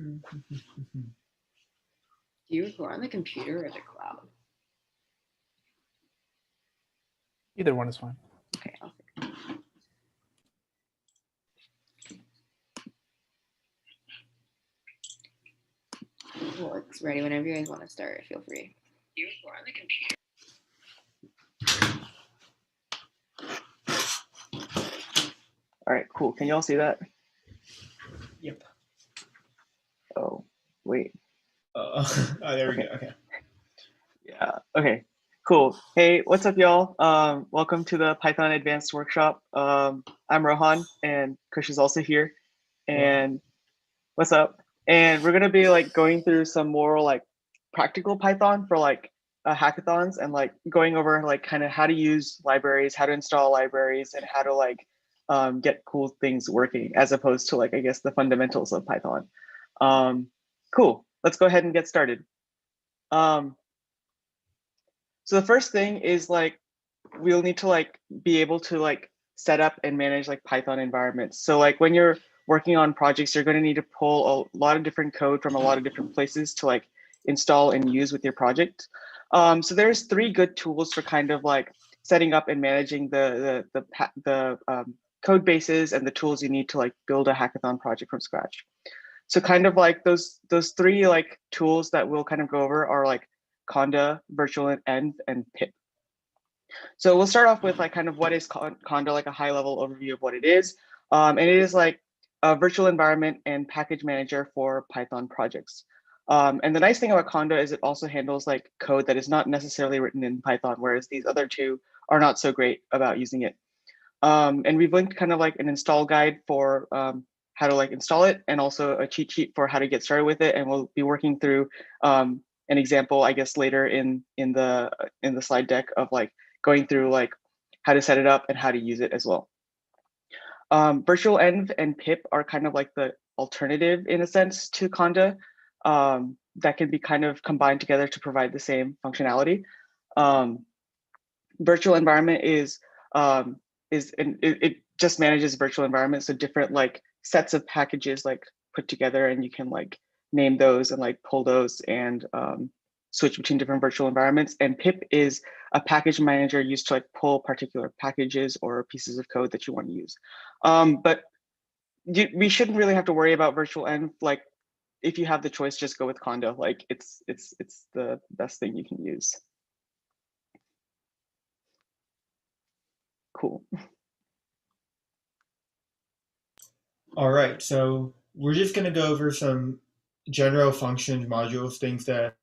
Do you record on the computer or the cloud? Either one is fine. Okay, I'll well, it's ready whenever you guys want to start. Feel free. Do you record on the computer? All right, cool. Can y'all see that? Yep. Oh, wait. Oh, there we go. Okay. Yeah. Okay. Cool. Hey, what's up, y'all? Welcome to the Python Advanced Workshop. I'm Rohan, and Kush is also here. And what's up? And we're gonna be like going through some more like practical Python for like hackathons, and like going over like kind of how to use libraries, how to install libraries, and how to like get cool things working, as opposed to like, I guess, the fundamentals of Python. Cool. Let's go ahead and get started. So the first thing is like, we'll need to like be able to like set up and manage like Python environments. So like when you're working on projects, you're going to need to pull a lot of different code from a lot of different places to like install and use with your project. So there's 3 good tools for kind of like setting up and managing the code bases and the tools you need to like build a hackathon project from scratch. So kind of like those 3 like tools that we'll kind of go over are like Conda, virtualenv, and Pip. So we'll start off with like kind of what is Conda, like a high level overview of what it is. And it is like a virtual environment and package manager for Python projects. And the nice thing about Conda is it also handles like code that is not necessarily written in Python, whereas these other 2 are not so great about using it. And we've linked kind of like an install guide for how to like install it, and also a cheat sheet for how to get started with it. And we'll be working through an example, I guess, later in the slide deck of like going through like how to set it up and how to use it as well. virtualenv and Pip are kind of like the alternative in a sense to Conda that can be kind of combined together to provide the same functionality. Virtual environment it just manages virtual environments, so different like sets of packages like put together, and you can like name those and like pull those and switch between different virtual environments. And Pip is a package manager used to like pull particular packages or pieces of code that you want to use. But we shouldn't really have to worry about virtualenv. Like if you have the choice, just go with Conda. Like it's the best thing you can use. Cool. All right, so we're just going to go over some general functions, modules, things that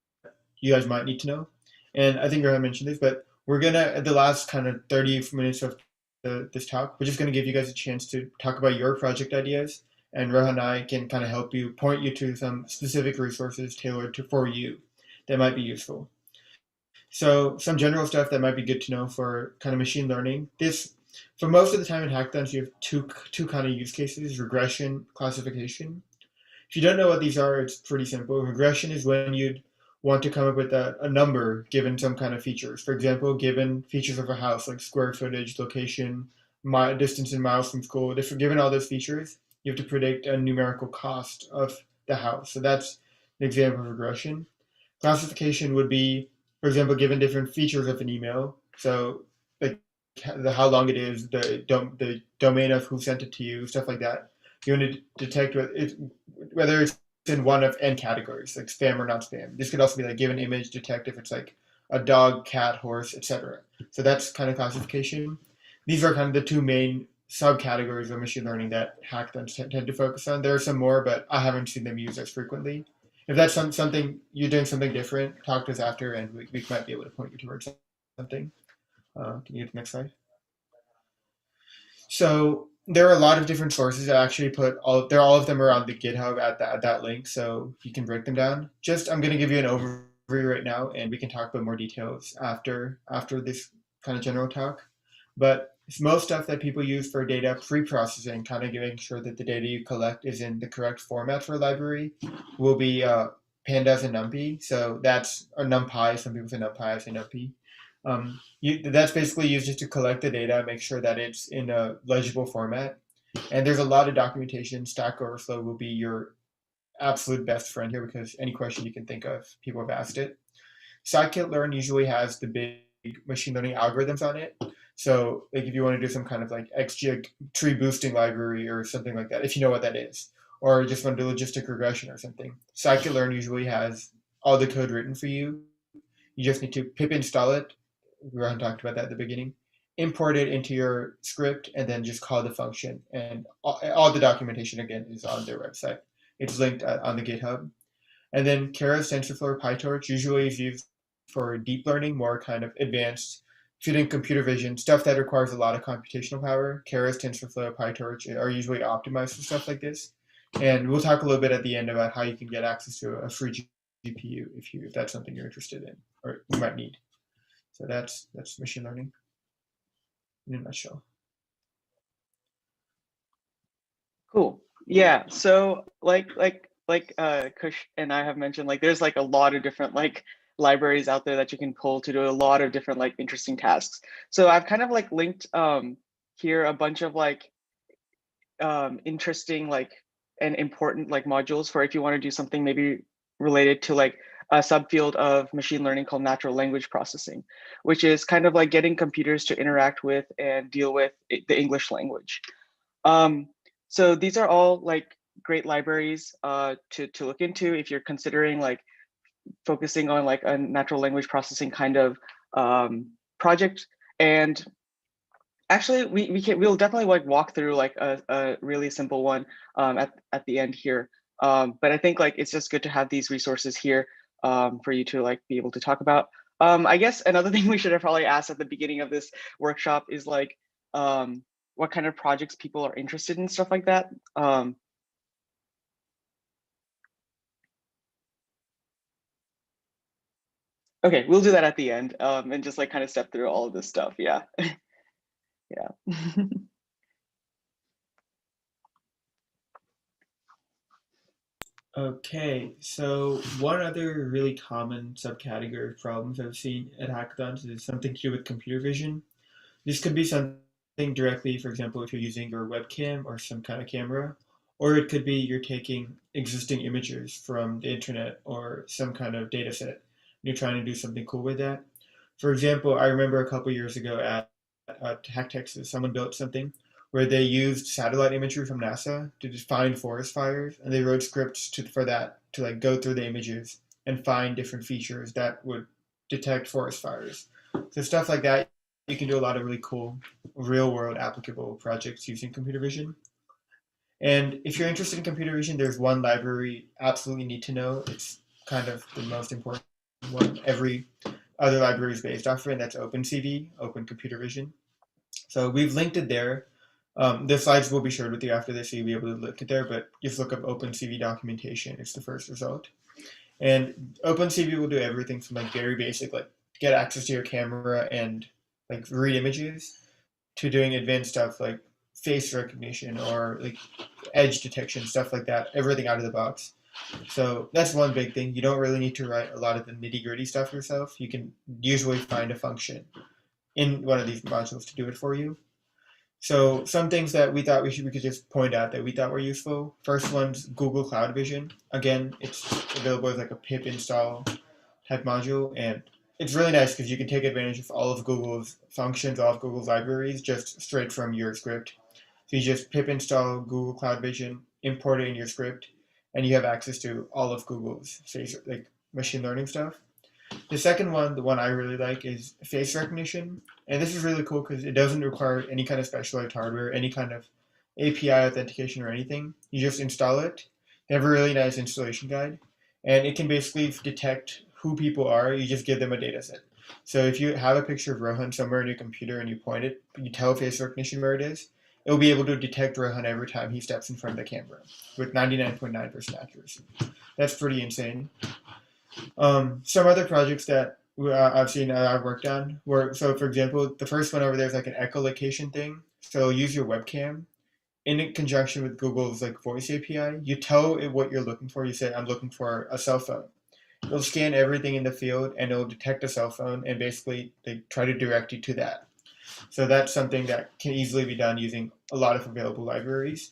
you guys might need to know. And I think Rohan mentioned this, but we're going to, at the last kind of 30 minutes of this talk, we're just going to give you guys a chance to talk about your project ideas. And Rohan and I can kind of help you, point you to some specific resources tailored for you that might be useful. So some general stuff that might be good to know for kind of machine learning. For most of the time in hackathons, you have two kind of use cases: regression, classification. If you don't know what these are, it's pretty simple. Regression is when you'd want to come up with a number given some kind of features. For example, given features of a house like square footage, location, distance in miles from school. Given all those features, you have to predict a numerical cost of the house. So that's an example of regression. Classification would be, for example, given different features of an email. So like how long it is, the domain of who sent it to you, stuff like that. You want to detect whether it's in one of n categories, like spam or not spam. This could also be like given image, detect if it's like a dog, cat, horse, etc. So that's kind of classification. These are kind of the 2 main subcategories of machine learning that hackathons tend to focus on. There are some more, but I haven't seen them used as frequently. If that's something you're doing something different, talk to us after, and we might be able to point you towards something. Can you get the next slide? So there are a lot of different sources. I actually put all of them are on the GitHub at that link, so you can break them down. I'm going to give you an overview right now, and we can talk about more details after this kind of general talk. But most stuff that people use for data pre-processing, kind of making sure that the data you collect is in the correct format for a library, will be pandas and NumPy. So that's or NumPy. Some people say NumPy, I say NumPy. That's basically used just to collect the data, make sure that it's in a legible format. And there's a lot of documentation. Stack Overflow will be your absolute best friend here because any question you can think of, people have asked it. Scikit-learn usually has the big machine learning algorithms on it. So like if you want to do some kind of like XG tree boosting library or something like that, if you know what that is, or just want to do logistic regression or something, Scikit-learn usually has all the code written for you. You just need to pip install it. Rohan talked about that at the beginning. Import it into your script and then just call the function. And all the documentation again is on their website. It's linked on the GitHub. And then Keras, TensorFlow, PyTorch usually is used for deep learning, more kind of advanced, feeding computer vision, stuff that requires a lot of computational power. Keras, TensorFlow, PyTorch are usually optimized for stuff like this. And we'll talk a little bit at the end about how you can get access to a free GPU if that's something you're interested in or you might need. So that's machine learning in a nutshell. Cool. Yeah. So like Kush and I have mentioned, like there's like a lot of different like libraries out there that you can pull to do a lot of different like interesting tasks. So I've kind of like linked here a bunch of like interesting like and important like modules for if you want to do something maybe related to like a subfield of machine learning called natural language processing, which is kind of like getting computers to interact with and deal with the English language. So these are all like great libraries to look into if you're considering like focusing on like a natural language processing kind of project. And actually, we'll definitely like walk through like a really simple one at the end here. But I think like it's just good to have these resources here for you to like be able to talk about. I guess another thing we should have probably asked at the beginning of this workshop is like what kind of projects people are interested in, stuff like that. Okay, we'll do that at the end and just like kind of step through all of this stuff. Yeah. Yeah. Okay, so one other really common subcategory of problems I've seen at hackathons is something to do with computer vision. This could be something directly, for example, if you're using your webcam or some kind of camera, or it could be you're taking existing images from the internet or some kind of data set. And you're trying to do something cool with that. For example, I remember a couple years ago at Hack Texas, someone built something where they used satellite imagery from NASA to just find forest fires, and they wrote scripts for that to like go through the images and find different features that would detect forest fires. So stuff like that, you can do a lot of really cool real-world applicable projects using computer vision. And if you're interested in computer vision, there's one library you absolutely need to know. It's kind of the most important one. Every other library is based off of it, and that's Opencv, Open Computer Vision. So we've linked it there. The slides will be shared with you after this, so you'll be able to look it there, but just look up Opencv documentation. It's the first result. And Opencv will do everything from like very basic, like get access to your camera and like read images, to doing advanced stuff like face recognition or like edge detection, stuff like that, everything out of the box. So that's one big thing. You don't really need to write a lot of the nitty-gritty stuff yourself. You can usually find a function in one of these modules to do it for you. So some things that we thought we could just point out that we thought were useful. First one's Google Cloud Vision. Again, it's available as like a pip install type module, and it's really nice because you can take advantage of all of Google's functions, all of Google's libraries, just straight from your script. So you just pip install Google Cloud Vision, import it in your script, and you have access to all of Google's like machine learning stuff. The second one, the one I really like, is face recognition. And this is really cool because it doesn't require any kind of specialized hardware, any kind of API authentication or anything. You just install it. They have a really nice installation guide. And it can basically detect who people are. You just give them a data set. So if you have a picture of Rohan somewhere on your computer and you point it, you tell face recognition where it is, it'll be able to detect Rohan every time he steps in front of the camera with 99.9% accuracy. That's pretty insane. Some other projects that I've seen I've worked on were, so for example, the first one over there is like an echolocation thing. So use your webcam in conjunction with Google's like voice API. You tell it what you're looking for. You say, I'm looking for a cell phone. It'll scan everything in the field and it'll detect a cell phone and basically they try to direct you to that. So that's something that can easily be done using a lot of available libraries.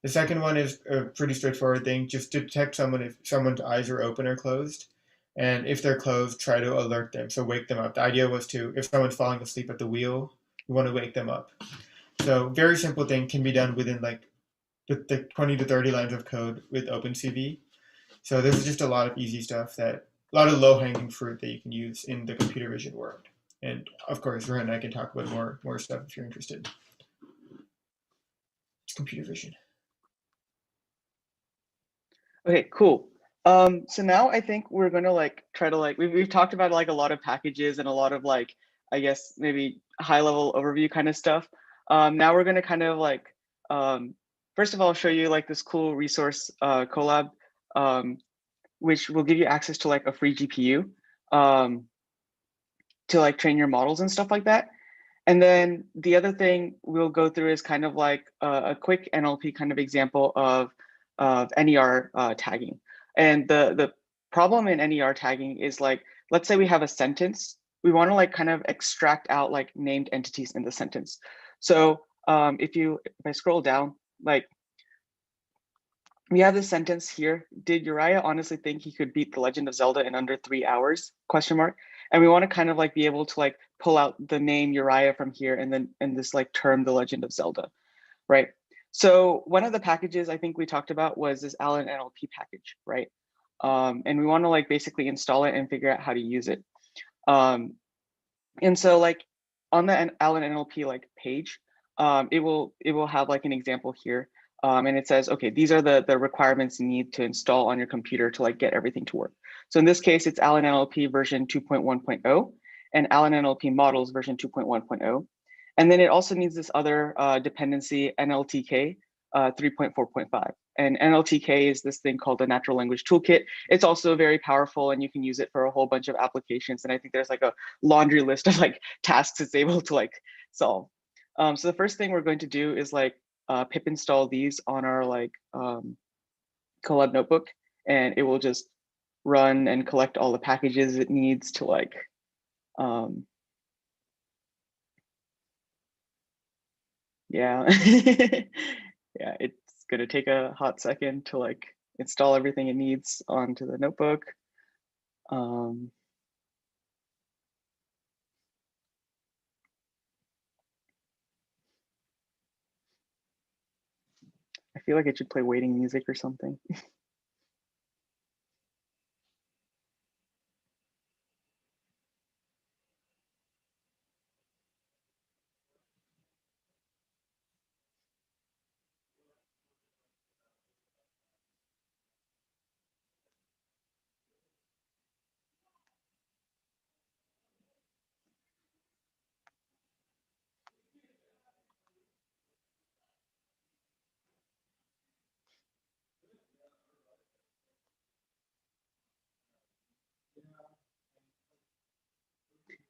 The second one is a pretty straightforward thing. Just detect someone if someone's eyes are open or closed. And if they're closed, try to alert them. So wake them up. The idea was to, if someone's falling asleep at the wheel, you want to wake them up. So very simple thing, can be done within like the 20 to 30 lines of code with Opencv. So this is just a lot of easy stuff, a lot of low-hanging fruit that you can use in the computer vision world. And of course, Rohan and I can talk about more stuff if you're interested. It's computer vision. Okay, cool. So now I think we're gonna like try to like we've talked about like a lot of packages and a lot of like, I guess maybe high level overview kind of stuff. Now we're gonna kind of like first of all show you like this cool resource Colab, which will give you access to like a free GPU to like train your models and stuff like that. And then the other thing we'll go through is kind of like a quick NLP kind of example of NER tagging. And the problem in NER tagging is like, let's say we have a sentence, we want to like kind of extract out like named entities in the sentence. So if I scroll down, like we have this sentence here. Did Uriah honestly think he could beat The Legend of Zelda in under 3 hours? Question mark. And we want to kind of like be able to like pull out the name Uriah from here and then in this like term, The Legend of Zelda, right? So one of the packages I think we talked about was this Allen NLP package, right? And we want to like basically install it and figure out how to use it. And so like on the Allen NLP like page, it will have like an example here. And it says, okay, these are the requirements you need to install on your computer to like get everything to work. So in this case, it's Allen NLP version 2.1.0 and Allen NLP models version 2.1.0. And then it also needs this other dependency, NLTK 3.4.5. And NLTK is this thing called the Natural Language Toolkit. It's also very powerful and you can use it for a whole bunch of applications. And I think there's like a laundry list of like tasks it's able to like solve. So the first thing we're going to do is like pip install these on our like Colab notebook, and it will just run and collect all the packages it needs to like yeah. Yeah, it's gonna take a hot second to like install everything it needs onto the notebook. I feel like it should play waiting music or something.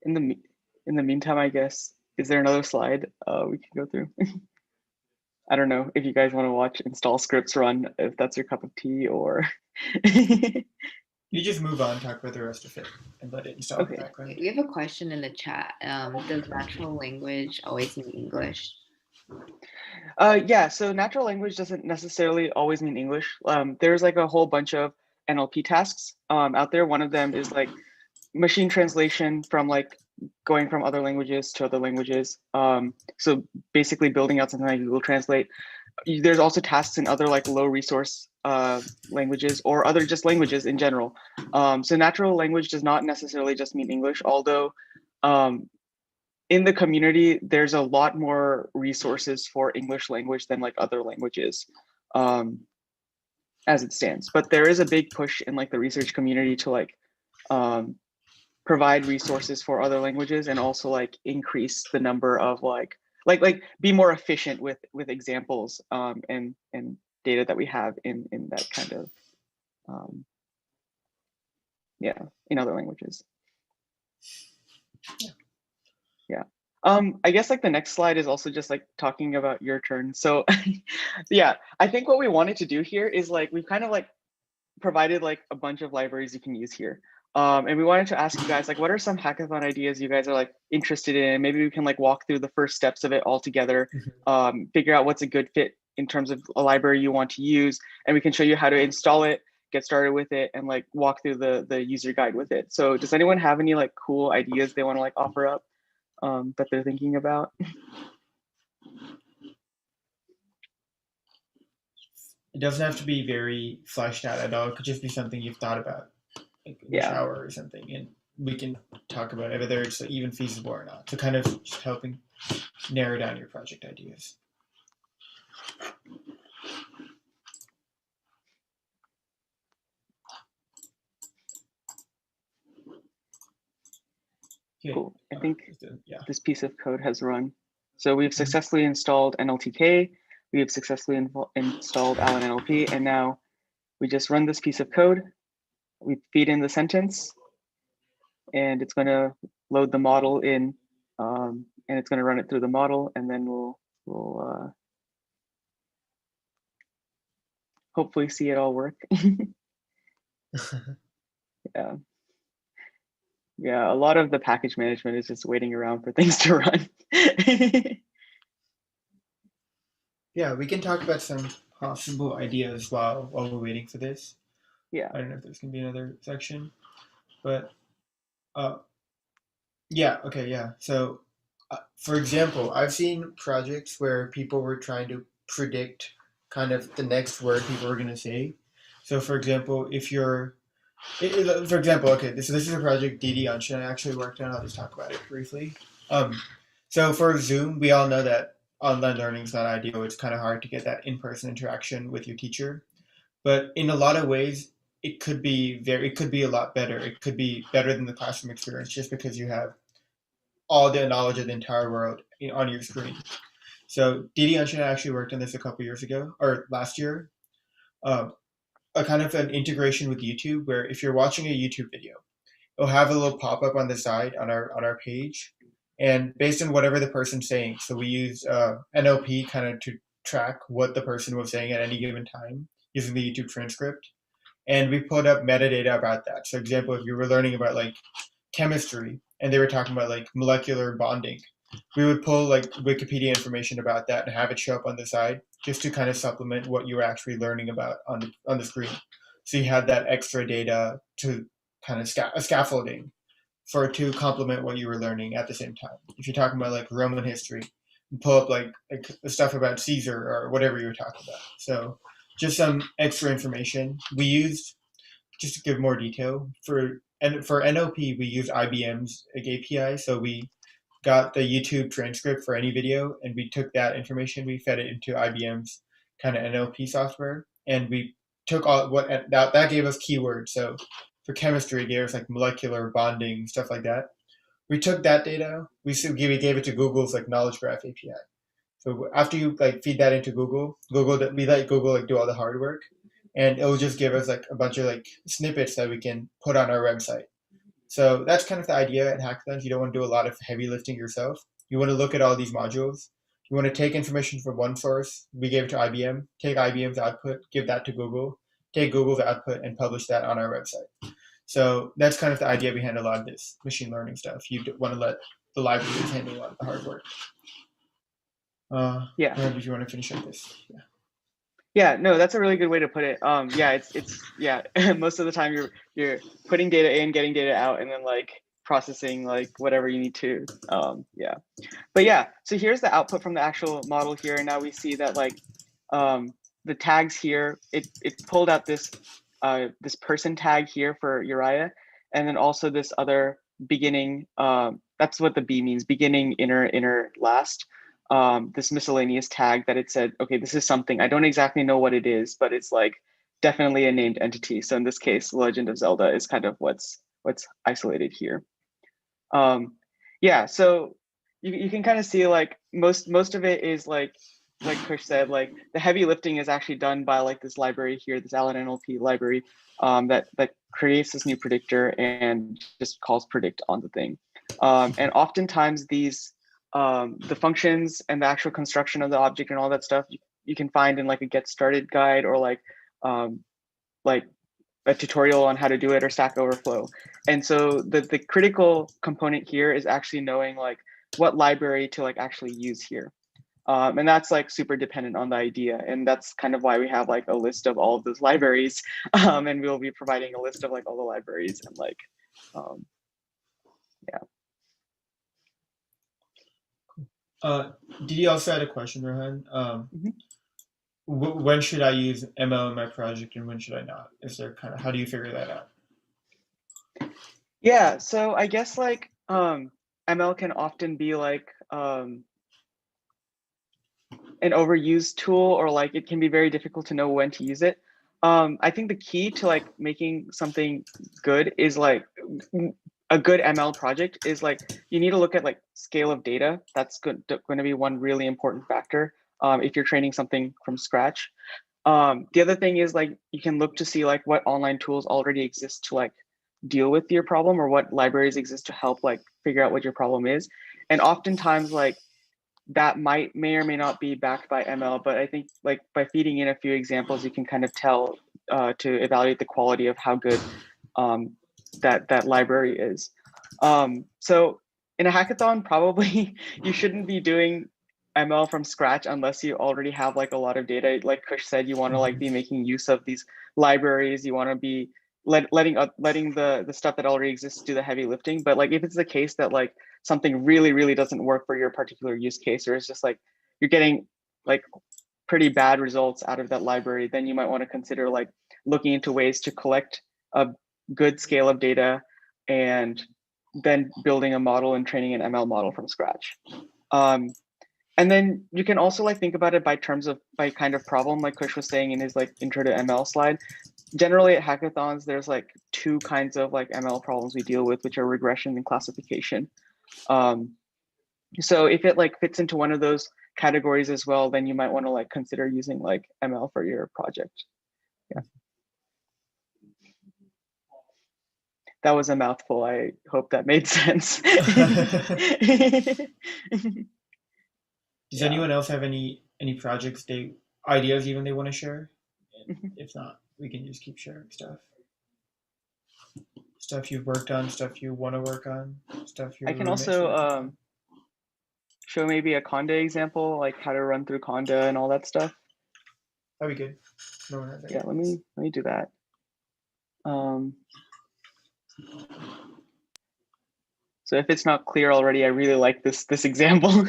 In the meantime, I guess, is there another slide we can go through? I don't know if you guys want to watch install scripts run, if that's your cup of tea, or You just move on, talk about the rest of it, and let it install in the background. We have a question in the chat. Does natural language always mean English? Yeah, so natural language doesn't necessarily always mean English. There's like a whole bunch of NLP tasks out there. One of them is like machine translation from like going from other languages to other languages. So basically building out something like Google Translate. There's also tasks in other like low resource languages or other just languages in general. So natural language does not necessarily just mean English, although in the community, there's a lot more resources for English language than like other languages as it stands. But there is a big push in like the research community to like provide resources for other languages and also like increase the number of like be more efficient with examples and data that we have in that kind of yeah, in other languages. Yeah. I guess like the next slide is also just like talking about your turn. So yeah, I think what we wanted to do here is like we've kind of like provided like a bunch of libraries you can use here. And we wanted to ask you guys like what are some hackathon ideas you guys are like interested in? Maybe we can like walk through the first steps of it all together, figure out what's a good fit in terms of a library you want to use, and we can show you how to install it, get started with it, and like walk through the user guide with it. So does anyone have any like cool ideas they want to like offer up that they're thinking about? It doesn't have to be very fleshed out at all. It could just be something you've thought about, like in the shower or something, and we can talk about it, whether it's even feasible or not. So kind of just helping narrow down your project ideas. Okay. Cool. I think this piece of code has run. So we've successfully installed NLTK, we have successfully installed NLP, and now we just run this piece of code. We feed in the sentence, and it's going to load the model in, and it's going to run it through the model, and then we'll hopefully see it all work. Yeah, a lot of the package management is just waiting around for things to run. Yeah, we can talk about some possible ideas while we're waiting for this. Yeah. I don't know if there's gonna be another section, but yeah, okay, yeah. So, for example, I've seen projects where people were trying to predict kind of the next word people are gonna say. So, for example, if you're for example, okay, this is a project Didi Anshin actually worked on. I'll just talk about it briefly. So for Zoom, we all know that online learning is not ideal. It's kind of hard to get that in-person interaction with your teacher. But in a lot of ways, it could be a lot better. It could be better than the classroom experience just because you have all the knowledge of the entire world on your screen. So Didi Anshin actually worked on this a couple years ago, or last year. A kind of an integration with YouTube where if you're watching a YouTube video, it'll have a little pop-up on the side on our page, and based on whatever the person's saying. So we use NLP kind of to track what the person was saying at any given time using the YouTube transcript, and we pulled up metadata about that. So example, if you were learning about like chemistry and they were talking about like molecular bonding, we would pull like Wikipedia information about that and have it show up on the side just to kind of supplement what you were actually learning about on the screen. So you had that extra data to kind of scaffolding to complement what you were learning at the same time. If you're talking about like Roman history, you pull up like stuff about Caesar or whatever you were talking about. So just some extra information. We used, just to give more detail, for NLP, we use IBM's API. So we got the YouTube transcript for any video, and we took that information, we fed it into IBM's kind of NLP software, and we took all what that gave us keywords. So for chemistry, it gave us like molecular bonding, stuff like that. We took that data, we gave it to Google's like knowledge graph API. So after you like feed that into Google, we let Google like do all the hard work, and it will just give us like a bunch of like snippets that we can put on our website. So that's kind of the idea at hackathons. You don't want to do a lot of heavy lifting yourself. You want to look at all these modules. You want to take information from one source. We gave it to IBM. Take IBM's output, give that to Google. Take Google's output and publish that on our website. So that's kind of the idea behind a lot of this machine learning stuff. You want to let the libraries handle a lot of the hard work. Yeah. Did you want to finish up this? Yeah. Yeah, no, that's a really good way to put it. Yeah, it's most of the time you're putting data in, getting data out, and then like processing like whatever you need to. Yeah, but yeah, so here's the output from the actual model here, and now we see that like the tags here, it pulled out this this person tag here for Uriah, and then also this other beginning. That's what the B means: beginning, inner, last. This miscellaneous tag that it said, okay, this is something, I don't exactly know what it is, but it's like definitely a named entity. So in this case, Legend of Zelda is kind of what's isolated here. Yeah, so you can kind of see like most of it is like Kush said, like the heavy lifting is actually done by like this library here, this NLP library that creates this new predictor and just calls predict on the thing. And oftentimes these the functions and the actual construction of the object and all that stuff you can find in like a get started guide or like a tutorial on how to do it or Stack Overflow. And so the critical component here is actually knowing like what library to like actually use here. And that's like super dependent on the idea. And that's kind of why we have like a list of all of those libraries. And we'll be providing a list of like all the libraries and like, yeah. Did you also had a question, Rohan? When should I use ML in my project and when should I not? Is there kind of, how do you figure that out? Yeah, so I guess like ML can often be like an overused tool, or like it can be very difficult to know when to use it. I think the key to like making something good is like a good ML project is like you need to look at like scale of data. That's going to be one really important factor if you're training something from scratch. The other thing is like you can look to see like what online tools already exist to like deal with your problem, or what libraries exist to help like figure out what your problem is. And oftentimes like that may or may not be backed by ML, but I think like by feeding in a few examples, you can kind of tell to evaluate the quality of how good that library is. So in a hackathon, probably you shouldn't be doing ML from scratch unless you already have like a lot of data. Like Kush said, you want to like be making use of these libraries. You want to be letting the stuff that already exists do the heavy lifting. But like if it's the case that like something really doesn't work for your particular use case, or it's just like you're getting like pretty bad results out of that library, then you might want to consider like looking into ways to collect a good scale of data and then building a model and training an ML model from scratch. And then you can also like think about it by kind of problem, like Kush was saying in his like intro to ML slide. Generally at hackathons, there's like two kinds of like ML problems we deal with, which are regression and classification. So if it like fits into one of those categories as well, then you might want to like consider using like ML for your project. Yeah. That was a mouthful. I hope that made sense. Does anyone else have any projects ideas even they want to share? If not, we can just keep sharing stuff you've worked on, stuff you want to work on, stuff you're. I can also show maybe a Conda example, like how to run through Conda and all that stuff. That'd be good. No one has that. Yeah, let me do that. So if it's not clear already, I really like this example.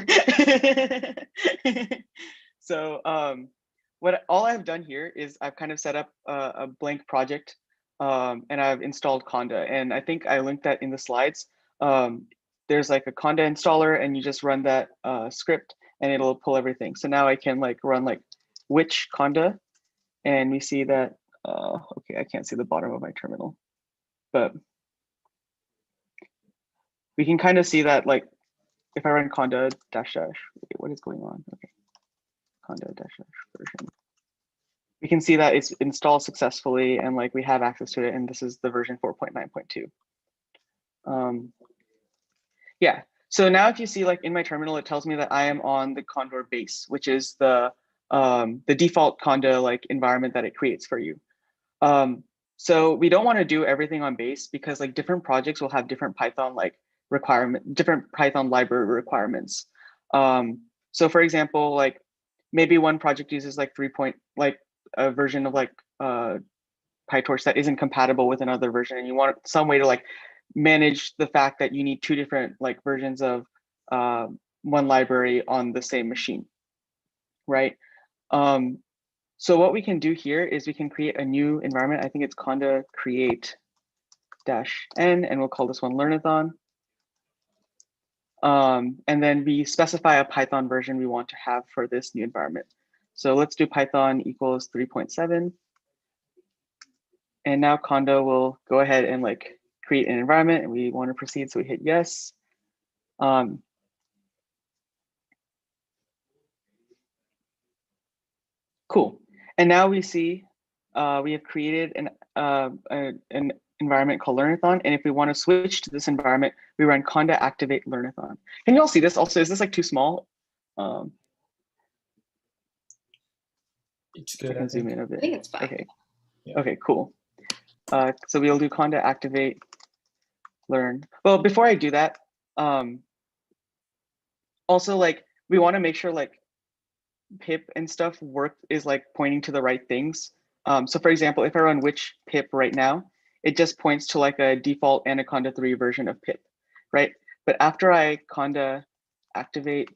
So all I've done here is I've kind of set up a blank project and I've installed Conda, and I think I linked that in the slides. There's like a Conda installer, and you just run that script and it'll pull everything. So now I can like run like which Conda, and we see that, okay, I can't see the bottom of my terminal, but we can kind of see that like if I run conda dash, wait, what is going on? Okay, conda dash version. We can see that it's installed successfully and like we have access to it, and this is the version 4.9.2. Yeah, so now if you see like in my terminal, it tells me that I am on the Condor base, which is the default Conda like environment that it creates for you. So we don't want to do everything on base because like different projects will have different Python like different Python library requirements. So for example, like maybe one project uses like a version of like PyTorch that isn't compatible with another version, and you want some way to like manage the fact that you need two different like versions of one library on the same machine, right? So what we can do here is we can create a new environment. I think it's conda create -n, and we'll call this one Learnathon. And then we specify a Python version we want to have for this new environment. So let's do Python equals 3.7. And now Conda will go ahead and like create an environment, and we want to proceed, so we hit yes. Cool. And now we see we have created an environment called Learnathon. And if we want to switch to this environment, we run conda activate Learnathon. Can you all see this also? Is this like too small? It's good. I can zoom in a bit. I think it's fine. Okay. Yeah. Okay, cool. So we'll do conda activate learn. Well, before I do that, also like we want to make sure like pip and stuff is like pointing to the right things. So for example, if I run which pip right now, it just points to like a default Anaconda 3 version of pip, right? But after I Conda activate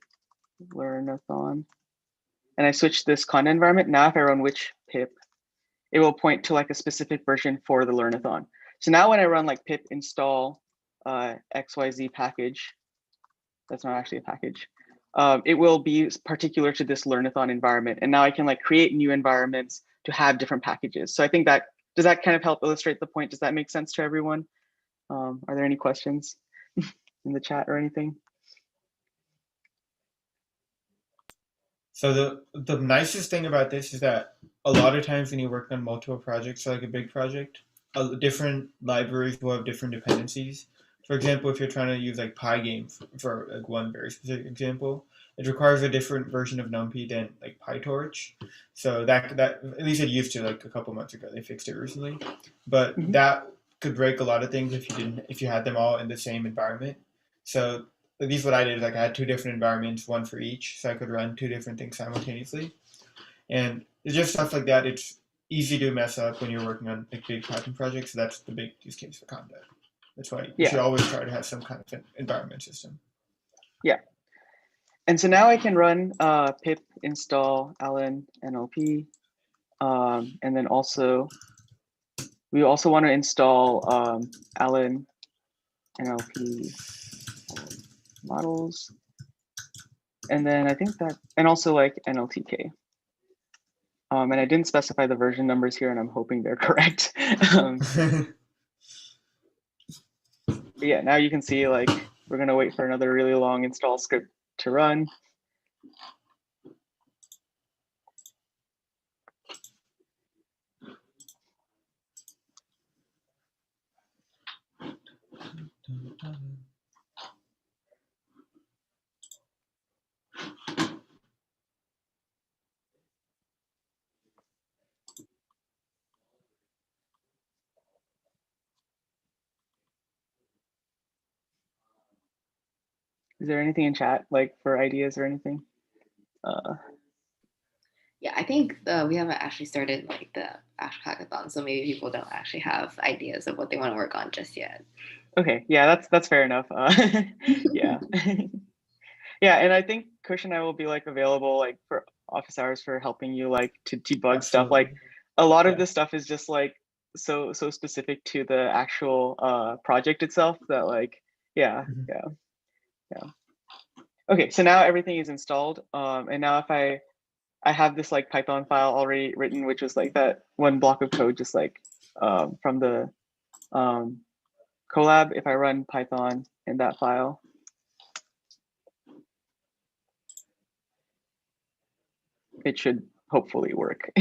Learnathon and I switch this Conda environment, now if I run which pip, it will point to like a specific version for the Learnathon. So now when I run like pip install XYZ package, that's not actually a package, it will be particular to this Learnathon environment. And now I can like create new environments to have different packages. So I think that, does that kind of help illustrate the point? Does that make sense to everyone? Are there any questions in the chat or anything? So the nicest thing about this is that a lot of times when you work on multiple projects, like a big project, different libraries will have different dependencies. For example, if you're trying to use like Pygame for like one very specific example, it requires a different version of NumPy than like PyTorch. So that at least it used to like a couple months ago. They fixed it recently, but that could break a lot of things if you had them all in the same environment. So at least what I did is like I had two different environments, one for each, so I could run two different things simultaneously. And it's just stuff like that. It's easy to mess up when you're working on like big Python projects. So that's the big use case for Conda. That's why you should always try to have some kind of environment system. Yeah. And so now I can run pip install Allen NLP. And then also, we also want to install Allen NLP models. And then I think that, and also like NLTK. And I didn't specify the version numbers here, and I'm hoping they're correct. Yeah, now you can see like we're gonna wait for another really long install script to run. Is there anything in chat like for ideas or anything? Yeah, I think we haven't actually started like the actual hackathon, so maybe people don't actually have ideas of what they want to work on just yet. Okay, yeah, that's fair enough. Yeah, yeah, and I think Kush and I will be like available like for office hours for helping you like to debug stuff. Like a lot of this stuff is just like so specific to the actual project itself that like yeah. Okay, so now everything is installed, and now if I have this like Python file already written, which was like that one block of code, just like from the collab. If I run Python in that file, it should hopefully work.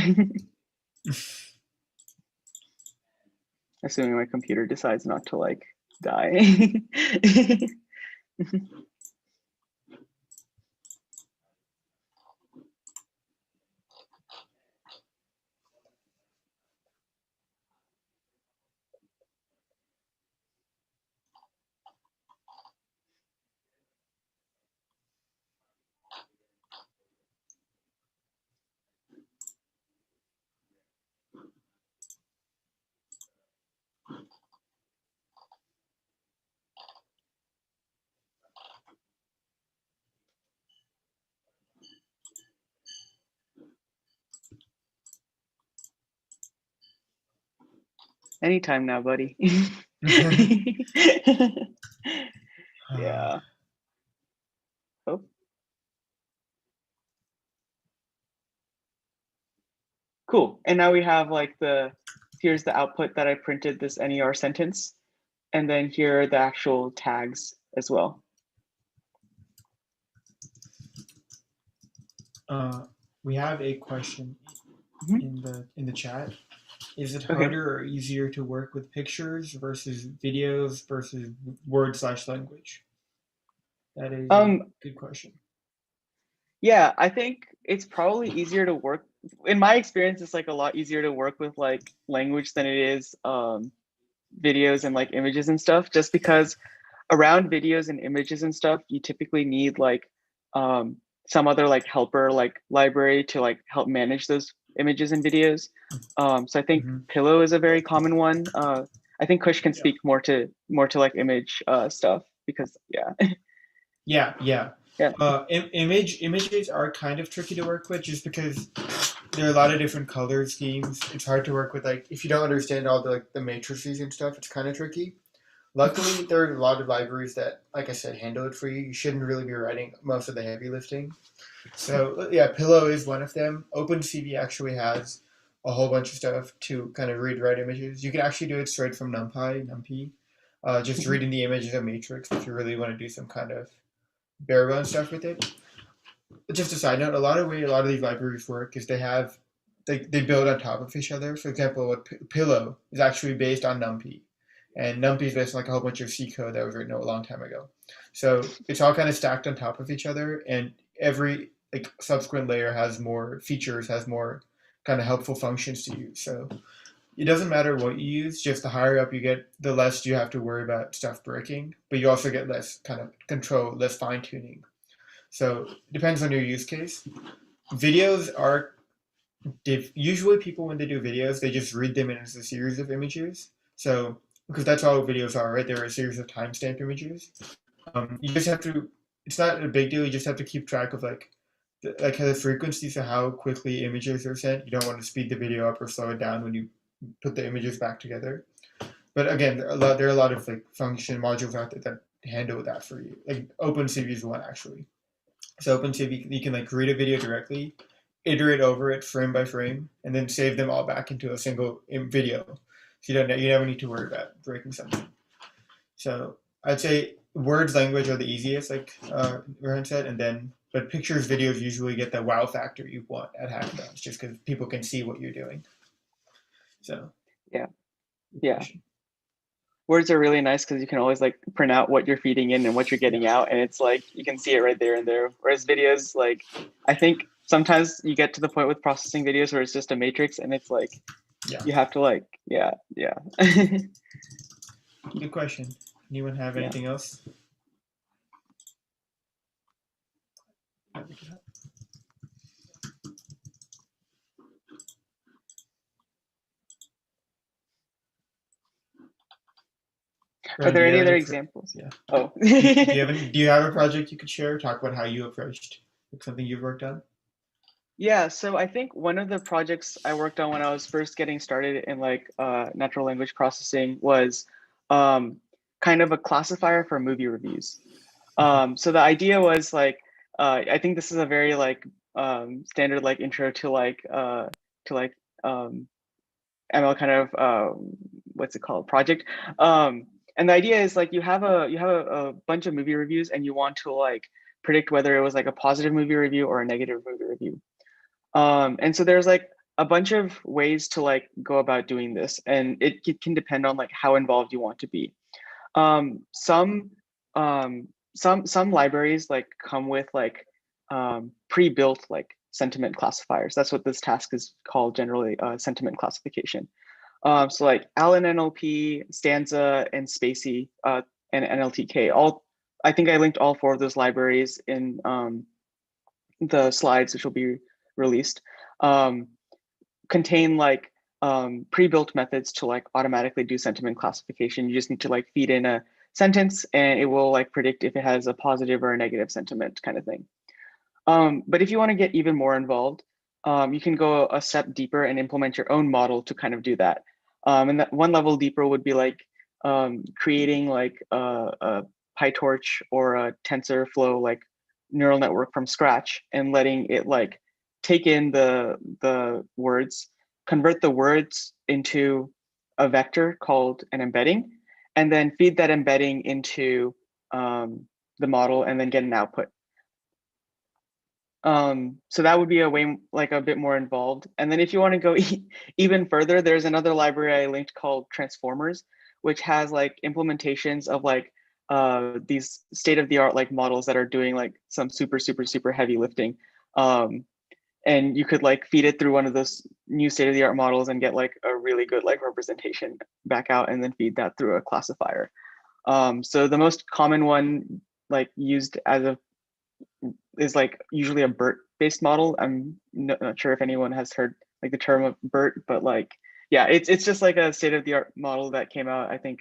Assuming my computer decides not to like die. Anytime now, buddy. Yeah. Oh. Cool. And now we have like here's the output that I printed, this NER sentence. And then here are the actual tags as well. We have a question in the chat. Is it harder or easier to work with pictures versus videos versus word/language? That is a good question. Yeah, I think it's probably easier to work. In my experience, it's like a lot easier to work with like language than it is videos and like images and stuff, just because around videos and images and stuff, you typically need like some other like helper like library to like help manage those images and videos. So I think Pillow is a very common one. I think Kush can speak more to like image stuff because Yeah. yeah. Images are kind of tricky to work with just because there are a lot of different color schemes. It's hard to work with, like, if you don't understand all the like the matrices and stuff, it's kind of tricky. Luckily, there are a lot of libraries that, like I said, handle it for you. You shouldn't really be writing most of the heavy lifting. So yeah, Pillow is one of them. Opencv actually has a whole bunch of stuff to kind of read write images. You can actually do it straight from NumPy. Just reading the image as a matrix if you really want to do some kind of bare bones stuff with it. Just a side note, a lot of these libraries work is they build on top of each other. For example, Pillow is actually based on NumPy, and NumPy is based on like a whole bunch of C code that was written a long time ago. So it's all kind of stacked on top of each other, and every like subsequent layer has more features, has more kind of helpful functions to use. So it doesn't matter what you use, just the higher up you get, the less you have to worry about stuff breaking, but you also get less kind of control, less fine tuning. So it depends on your use case. Videos are usually people, when they do videos, they just read them in as a series of images. So because that's all videos are, right? They're a series of timestamp images. You just have to. It's not a big deal. You just have to keep track of like the frequencies of how quickly images are sent. You don't want to speed the video up or slow it down when you put the images back together. But again, there are a lot of like function modules out there that handle that for you. Like Opencv is one actually. So Opencv, you can like read a video directly, iterate over it frame by frame, and then save them all back into a single video. So you never need to worry about breaking something. So I'd say words language are the easiest, like Rohan said, but pictures videos usually get the wow factor you want at hackathons, just because people can see what you're doing. So yeah. Words are really nice because you can always like print out what you're feeding in and what you're getting out, and it's like you can see it right there and there. Whereas videos, like I think sometimes you get to the point with processing videos where it's just a matrix, and it's like you have to like Good question. Anyone have anything else? Are there any other examples? Yeah. Oh. Do you have a project you could share? Talk about how you approached something you've worked on? Yeah, so I think one of the projects I worked on when I was first getting started in like natural language processing was kind of a classifier for movie reviews. So the idea was like, I think this is a very like standard like intro to like ML kind of what's it called, project. And the idea is like you have a bunch of movie reviews and you want to like predict whether it was like a positive movie review or a negative movie review. And so there's like a bunch of ways to like go about doing this, and it can depend on like how involved you want to be. Some libraries like come with like pre-built like sentiment classifiers. That's what this task is called generally, sentiment classification. So like Allen NLP, Stanza, and Spacey, and NLTK. I think I linked all 4 of those libraries in the slides, which will be released, contain like pre-built methods to like automatically do sentiment classification. You just need to like feed in a sentence and it will like predict if it has a positive or a negative sentiment kind of thing. But if you want to get even more involved, you can go a step deeper and implement your own model to kind of do that. And that one level deeper would be like creating like a PyTorch or a TensorFlow like neural network from scratch and letting it like take in the words, convert the words into a vector called an embedding, and then feed that embedding into the model and then get an output. So that would be a way like a bit more involved. And then if you want to go even further, there's another library I linked called Transformers, which has like implementations of like these state-of-the-art like models that are doing like some super heavy lifting. And you could like feed it through one of those new state-of-the-art models and get like a really good like representation back out, and then feed that through a classifier. So the most common one like used as of is like usually a BERT-based model. I'm not sure if anyone has heard like the term of BERT, but like, yeah, it's just like a state-of-the-art model that came out, I think,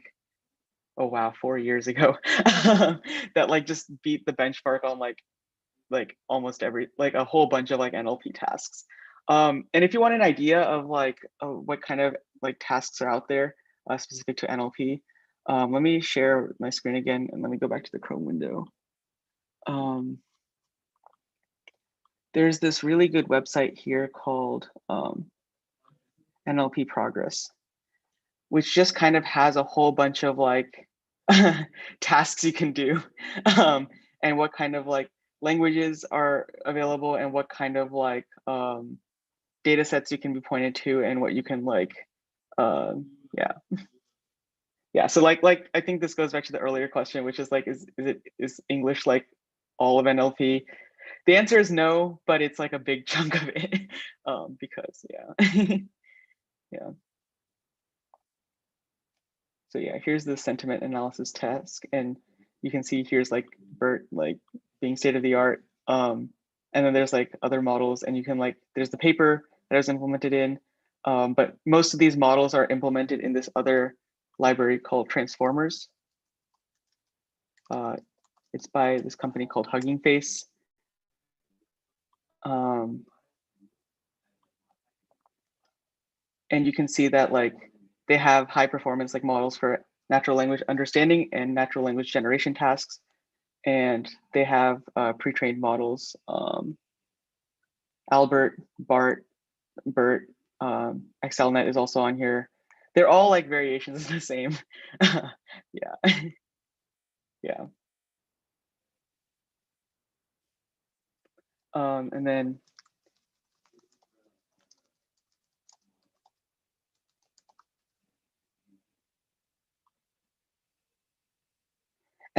oh wow, 4 years ago, that like just beat the benchmark on like almost every, like a whole bunch of like NLP tasks. And if you want an idea of like what kind of like tasks are out there specific to NLP, let me share my screen again and let me go back to the Chrome window. There's this really good website here called Nlp Progress, which just kind of has a whole bunch of like tasks you can do, and what kind of like languages are available and what kind of like data sets you can be pointed to and what you can like, yeah. Yeah, so like I think this goes back to the earlier question, which is like, is English like all of NLP? The answer is no, but it's like a big chunk of it, because yeah, yeah. So yeah, here's the sentiment analysis task, and you can see here's like BERT like being state of the art, and then there's like other models, and you can like there's the paper that was implemented in, but most of these models are implemented in this other library called Transformers. It's by this company called Hugging Face. And you can see that like they have high performance like models for natural language understanding and natural language generation tasks. And they have pre-trained models, Albert, BART, BERT, XLNet is also on here. They're all like variations of the same. Yeah, yeah.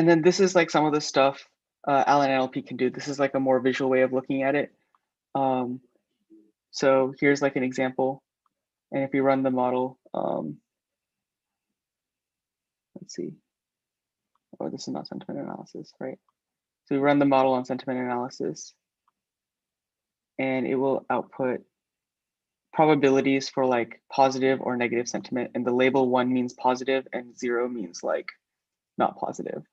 And then this is like some of the stuff Alan NLP can do. This is like a more visual way of looking at it. So here's like an example. And if you run the model, let's see. Oh, this is not sentiment analysis, right? So we run the model on sentiment analysis, and it will output probabilities for like positive or negative sentiment. And the label 1 means positive and 0 means like not positive.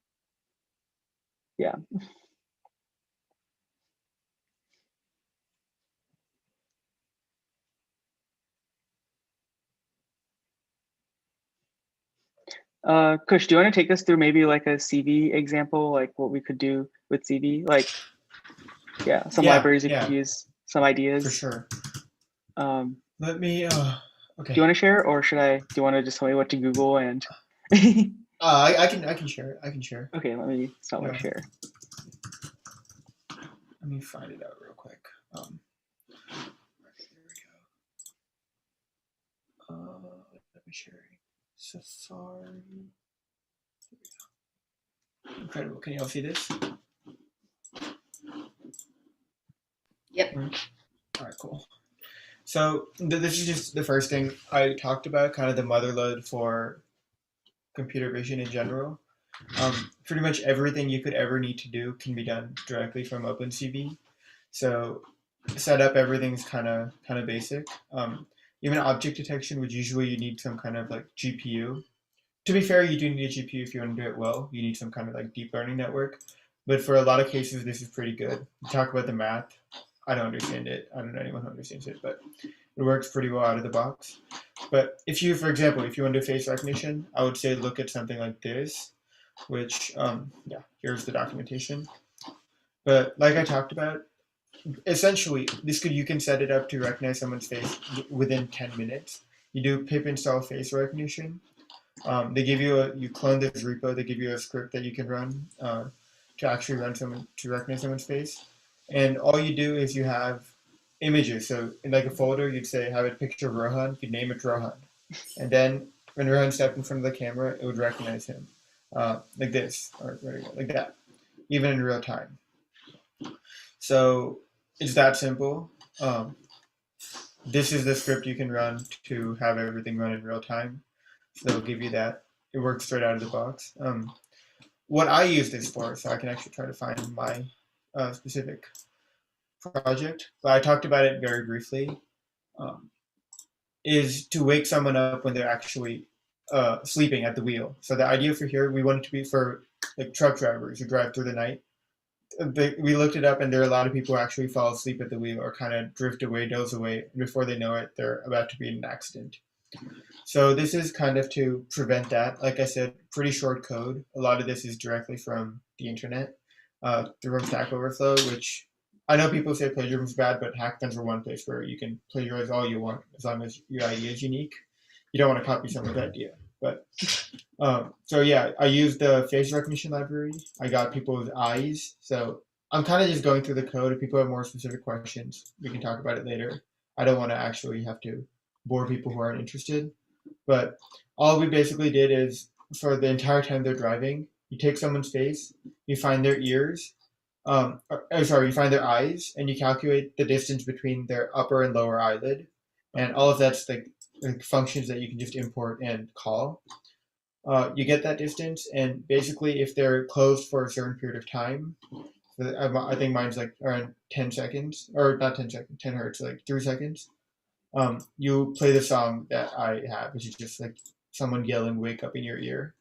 Yeah. Kush, do you want to take us through maybe like a CV example, like what we could do with CV? Like, yeah, some libraries you could use, some ideas. For sure. Let me, okay. Do you want to share, or should I, do you want to just tell me what to Google and? I can share, I can share. Okay, let me stop my share. Let me find it out real quick. There we go. Let me share Safari. Incredible. Can you all see this? Yep. All right, cool. So this is just the first thing I talked about, kind of the mother lode for computer vision in general. Pretty much everything you could ever need to do can be done directly from Opencv. So set up everything's kind of basic. Even object detection, which usually you need some kind of like GPU. To be fair, you do need a GPU if you want to do it well. You need some kind of like deep learning network. But for a lot of cases, this is pretty good. You talk about the math. I don't understand it. I don't know anyone who understands it, but it works pretty well out of the box. But if you, for example, if you want to do face recognition, I would say look at something like this, which, yeah, here's the documentation. But like I talked about, essentially, you can set it up to recognize someone's face within 10 minutes. You do pip install face recognition. They give you you clone this repo. They give you a script that you can run to actually recognize someone's face. And all you do is you have images. So in like a folder, you'd say have a picture of Rohan. You'd name it Rohan, and then when Rohan stepped in front of the camera, it would recognize him like this or like that, even in real time. So it's that simple. This is the script you can run to have everything run in real time. So it'll give you that. It works straight out of the box. What I use this for, so I can actually try to find my specific project, but I talked about it very briefly, is to wake someone up when they're actually sleeping at the wheel. So the idea for here, we want it to be for like truck drivers who drive through the night. We looked it up, and there are a lot of people who actually fall asleep at the wheel or kind of drift away, doze away, and before they know it, they're about to be in an accident. So this is kind of to prevent that. Like I said, pretty short code. A lot of this is directly from the internet, through Stack Overflow, which I know people say plagiarism is bad, but hackathons are one place where you can plagiarize all you want as long as your idea is unique. You don't want to copy someone's idea. But so yeah, I used the face recognition library. I got people's eyes. So I'm kind of just going through the code. If people have more specific questions, we can talk about it later. I don't want to actually have to bore people who aren't interested. But all we basically did is for the entire time they're driving, you take someone's face, you find their ears, you find their eyes, and you calculate the distance between their upper and lower eyelid. And all of that's like functions that you can just import and call. You get that distance, and basically if they're closed for a certain period of time, I think mine's like around 10 seconds, or not 10 seconds, 10 hertz, like 3 seconds. You play the song that I have, which is just like someone yelling "wake up" in your ear.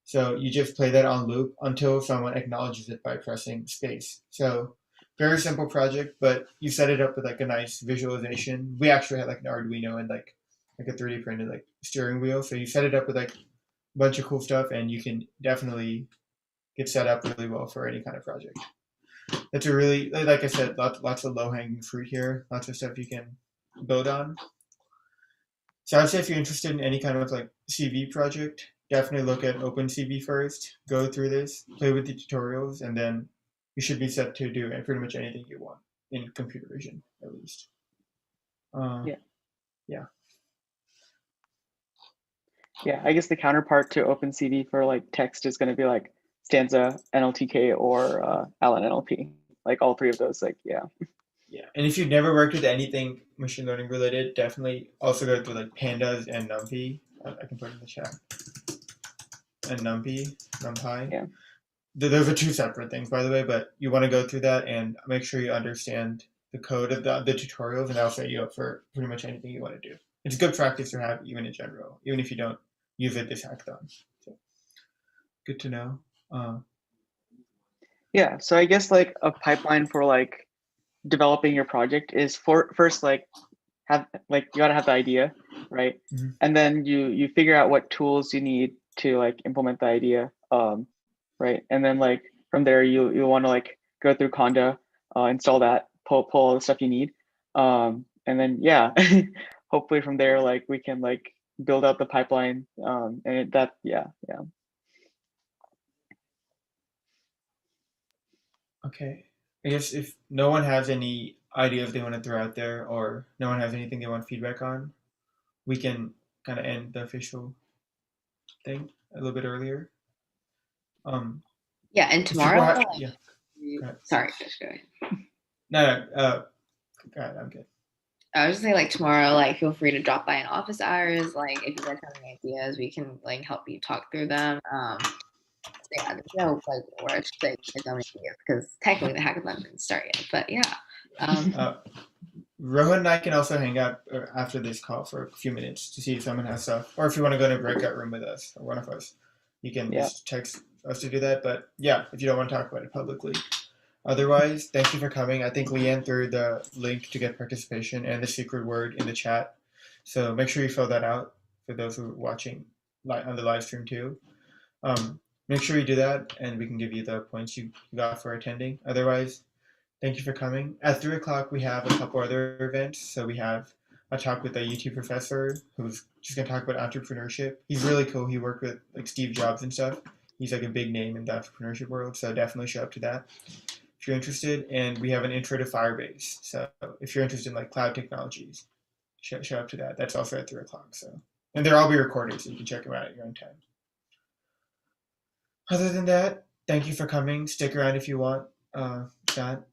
So you just play that on loop until someone acknowledges it by pressing space. So very simple project, but you set it up with like a nice visualization. We actually had like an Arduino and like a 3D printed like steering wheel. So you set it up with like a bunch of cool stuff, and you can definitely get set up really well for any kind of project. It's a really, like I said, lots of low hanging fruit here. Lots of stuff you can build on. So I'd say if you're interested in any kind of like CV project, definitely look at Opencv first. Go through this, play with the tutorials, and then you should be set to do pretty much anything you want in computer vision, at least. Yeah, I guess the counterpart to Opencv for like text is going to be like Stanza, NLTK, or Allen NLP. Like all three of those, like yeah. Yeah, and if you've never worked with anything machine learning related, definitely also go through like pandas and NumPy. I can put it in the chat. And NumPy. Yeah. Those are two separate things, by the way, but you want to go through that and make sure you understand the code of the tutorials, and that'll set you up for pretty much anything you want to do. It's good practice to have, even in general, even if you don't use it this hackathon. So, good to know. Yeah, so I guess like a pipeline for like developing your project is first like have like you gotta have the idea, right? Mm-hmm. And then you figure out what tools you need to like implement the idea, right? And then like from there you want to like go through Conda, install that, pull all the stuff you need, and then yeah, hopefully from there like we can like build out the pipeline, and yeah. Okay, I guess if no one has any ideas they want to throw out there, or no one has anything they want feedback on, we can kind of end the official thing a little bit earlier. Yeah, and tomorrow. Yeah. Sorry, just go ahead. No, go ahead, I'm good. I was just saying, like tomorrow, like feel free to drop by in office hours. Like if you guys have any ideas, we can like help you talk through them. So yeah, there's no like rush to get them ideas because technically the hackathon didn't start yet. But yeah. Rohan and I can also hang out after this call for a few minutes to see if someone has stuff, or if you want to go in a breakout room with us, or one of us, you can just text us to do that. But yeah, if you don't want to talk about it publicly. Otherwise, thank you for coming. I think Leanne threw the link to get participation and the secret word in the chat. So make sure you fill that out for those who are watching on the live stream too. Make sure you do that, and we can give you the points you got for attending. Otherwise, thank you for coming. At 3 o'clock, we have a couple other events. So we have a talk with a UT professor who's just going to talk about entrepreneurship. He's really cool. He worked with like Steve Jobs and stuff. He's like a big name in the entrepreneurship world. So definitely show up to that if you're interested. And we have an intro to Firebase. So if you're interested in like cloud technologies, show up to that. That's also at 3 o'clock. So, and they'll all be recorded, so you can check them out at your own time. Other than that, thank you for coming. Stick around if you want. That